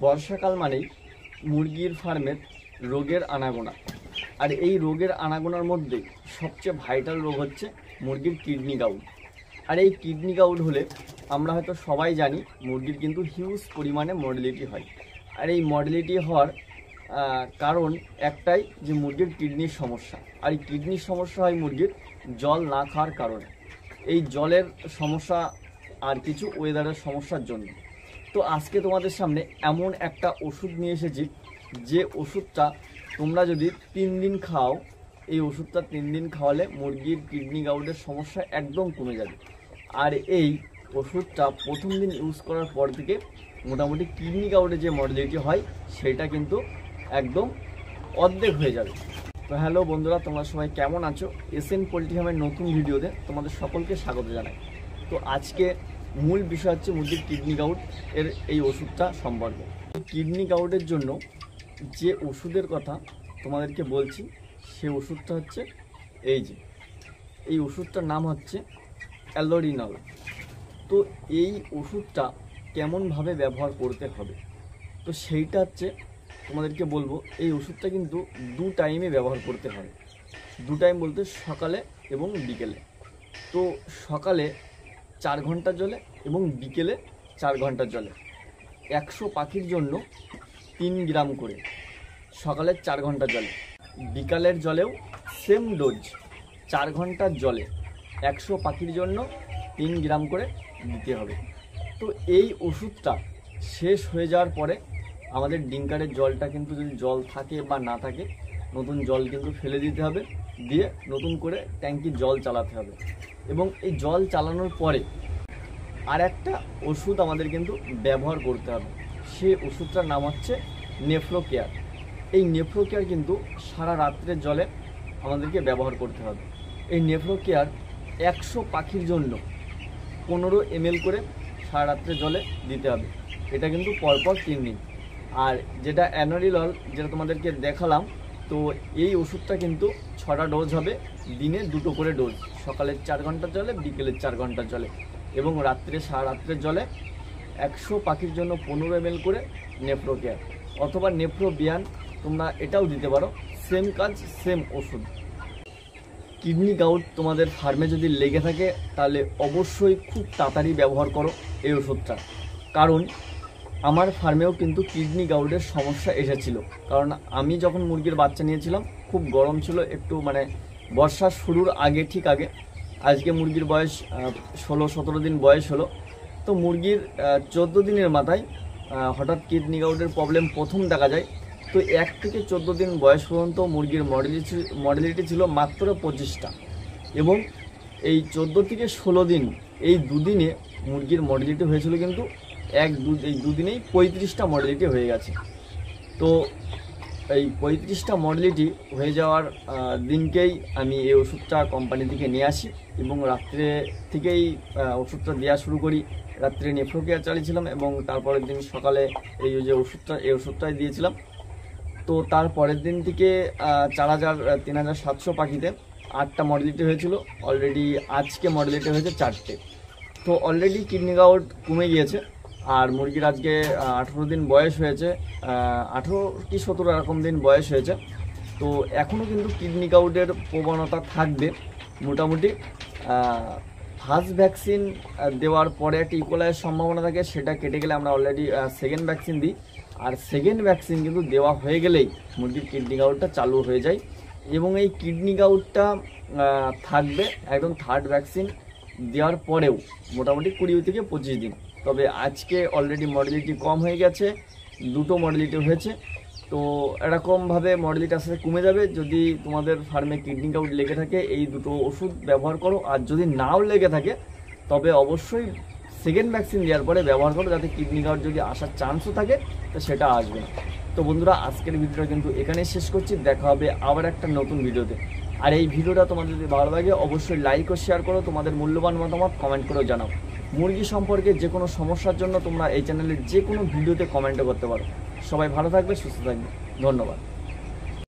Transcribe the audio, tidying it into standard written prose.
বর্ষাকাল মানেই মুরগির ফার্মের রোগের আনাগোনা। আর এই রোগের আনাগোনার মধ্যে সবচেয়ে ভাইটাল রোগ হচ্ছে মুরগির কিডনি গাউট। আর এই কিডনি গাউট হলে আমরা হয়তো সবাই জানি মুরগির কিন্তু হিউজ পরিমাণে মর্টালিটি হয়। আর এই মর্টালিটি হওয়ার কারণ একটাই, যে মুরগির কিডনির সমস্যা। আর এই কিডনির সমস্যা হয় মুরগির জল না খাওয়ার কারণে। এই জলের সমস্যা আর কিছু ওয়েদারের সমস্যার জন্য। তো আজকে তোমাদের সামনে এমন একটা ওষুধ নিয়ে এসেছি, যে ওষুধটা তোমরা যদি 3 দিন খাও, এই ওষুধটা 3 দিন খাওয়ালে মুরগির কিডনি গাউটের সমস্যা একদম কমে যাবে। আর এই ওষুধটা প্রথম দিন ইউজ করার পর থেকে মোটামুটি কিডনি গাউটের যে মর্টালিটি হয় সেটা কিন্তু একদম অর্ধেক হয়ে যাবে। তো হ্যালো বন্ধুরা, তোমরা সবাই কেমন আছো? এসএন পোল্ট্রি ফার্মের নতুন ভিডিওতে তোমাদের সকলকে স্বাগত জানাই। তো আজকে মূল বিষয় হচ্ছে মুরগির কিডনি গাউট এর এই ওষুধটা সম্পর্কে। কিডনি গাউটের জন্য যে ওষুধের কথা তোমাদেরকে বলছি, সে ওষুধটা হচ্ছে এই ওষুধটার নাম হচ্ছে অ্যালোরিনল। তো এই ওষুধটা কেমনভাবে ব্যবহার করতে হবে, তো সেইটা হচ্ছে তোমাদেরকে বলবো। এই ওষুধটা কিন্তু 2 টাইমে ব্যবহার করতে হবে। 2 টাইম বলতে সকালে এবং বিকেলে। তো সকালে 4 ঘন্টার জলে এবং বিকেলে 4 ঘন্টার জলে 100 পাখির জন্য 3 গ্রাম করে, সকালের 4 ঘন্টার জলে। বিকালের জলেও সেম ডোজ, 4 ঘন্টার জলে 100 পাখির জন্য 3 গ্রাম করে দিতে হবে। তো এই ওষুধটা শেষ হয়ে যাওয়ার পরে আমাদের ডিঙ্কারের জলটা কিন্তু, যদি জল থাকে বা না থাকে, নতুন জল কিন্তু ফেলে দিতে হবে, দিয়ে নতুন করে ট্যাঙ্কির জল চালাতে হবে। এবং এই জল চালানোর পরে আর একটা ওষুধ আমাদের কিন্তু ব্যবহার করতে হবে। সেই ওষুধটার নাম হচ্ছে নেফ্রোকেয়ার। এই নেফ্রোকেয়ার কিন্তু সারা রাত্রের জলে আমাদেরকে ব্যবহার করতে হবে। এই নেফ্রোকেয়ার 100 পাখির জন্য 15 ml করে সারা রাত্রের জলে দিতে হবে। এটা কিন্তু পরপর 3 দিন। আর যেটা অ্যানোরিলল, যেটা তোমাদেরকে দেখালাম, তো এই ওষুধটা কিন্তু 6টা ডোজ হবে, দিনে 2টো করে ডোজ, সকালের 4 ঘন্টার জলে, বিকেলের 4 ঘন্টার জলে, এবং সারা রাত্রের জলে 100 পাখির জন্য 15 ml করে নেফ্রোকেয়ার অথবা নেফ্রোবিয়ান, তোমরা এটাও দিতে পারো। সেম কাজ, সেম ওষুধ। কিডনি গাউট তোমাদের ফার্মে যদি লেগে থাকে, তাহলে অবশ্যই খুব তাড়াতাড়ি ব্যবহার করো এই ওষুধটা। কারণ আমার ফার্মেও কিন্তু কিডনি গাউটের সমস্যা এসেছিল। কারণ আমি যখন মুরগির বাচ্চা নিয়েছিলাম, খুব গরম ছিল, একটু মানে বর্ষা শুরুর আগে, ঠিক আগে। আজকে মুরগির বয়স 16-17 দিন বয়স হলো। তো মুরগির 14 দিনের মাথায় হঠাৎ কিডনি গাউটের প্রবলেম প্রথম দেখা যায়। তো 1 থেকে 14 দিন বয়স পর্যন্ত মুরগির মর্টালিটি ছিল মাত্র 25টা, এবং এই 14 থেকে 16 দিন, এই 2 দিনে মুরগির মর্টালিটি হয়েছিল কিন্তু এই 2 দিনেই 35টা মর্টালিটি হয়ে গেছে। তো এই 35টা মর্টালিটি হয়ে যাওয়ার দিনকেই আমি এই ওষুধটা কোম্পানি থেকে নিয়ে আসি, এবং রাত্রে থেকেই ওষুধটা দেওয়া শুরু করি। রাত্রে নেফ্রোকেয়ার চালিয়েছিলাম, এবং তারপরের দিন সকালে এই ওষুধটাই দিয়েছিলাম। তো তারপরের দিন থেকে 3700 পাখিতে 8টা মর্টালিটি হয়েছিল। অলরেডি আজকে মর্টালিটি হয়েছে 4টে। তো অলরেডি কিডনি গাউট কমে গিয়েছে। আর মুরগির আজকে 18 দিন বয়স হয়েছে, 18 কি 17 এরকম দিন বয়স হয়েছে। তো এখনও কিন্তু কিডনি গাউটের প্রবণতা থাকবে মোটামুটি। ফার্স্ট ভ্যাকসিন দেওয়ার পরে একটা ইকোলাইয়ের সম্ভাবনা থাকে, সেটা কেটে গেলে আমরা অলরেডি সেকেন্ড ভ্যাকসিন দিই। আর সেকেন্ড ভ্যাকসিন কিন্তু দেওয়া হয়ে গেলেই মুরগির কিডনি গাউটটা চালু হয়ে যায়, এবং এই কিডনি গাউটটা থাকবে একদম থার্ড ভ্যাকসিন দেওয়ার পরেও মোটামুটি 20 থেকে 25 দিন। তবে আজকে অলরেডি মর্টালিটি কম হয়ে গেছে, 2টো মর্টালিটি হয়েছে। তো এরকমভাবে মর্টালিটি আস্তে আস্তে কমে যাবে। যদি তোমাদের ফার্মে কিডনি গাউট লেগে থাকে, এই 2টো ওষুধ ব্যবহার করো। আর যদি নাও লেগে থাকে, তবে অবশ্যই সেকেন্ড ভ্যাকসিন দেওয়ার পরে ব্যবহার করো, যাতে কিডনি গাউট যদি আসার চান্সও থাকে, তো সেটা আসবে না। তো বন্ধুরা, আজকের ভিডিওটা কিন্তু এখানেই শেষ করছি। দেখা হবে আবার একটা নতুন ভিডিওতে। আর এই ভিডিওটা তোমাদের যদি ভালো লাগে, অবশ্যই লাইক ও শেয়ার করো। তোমাদের মূল্যবান মতামত কমেন্ট করেও জানাও। মুরগি সম্পর্কে যে কোনো সমস্যার জন্য তোমরা এই চ্যানেলের যে কোনো ভিডিওতে কমেন্টও করতে পারো। সবাই ভালো থাকবে, সুস্থ থাকবে। ধন্যবাদ।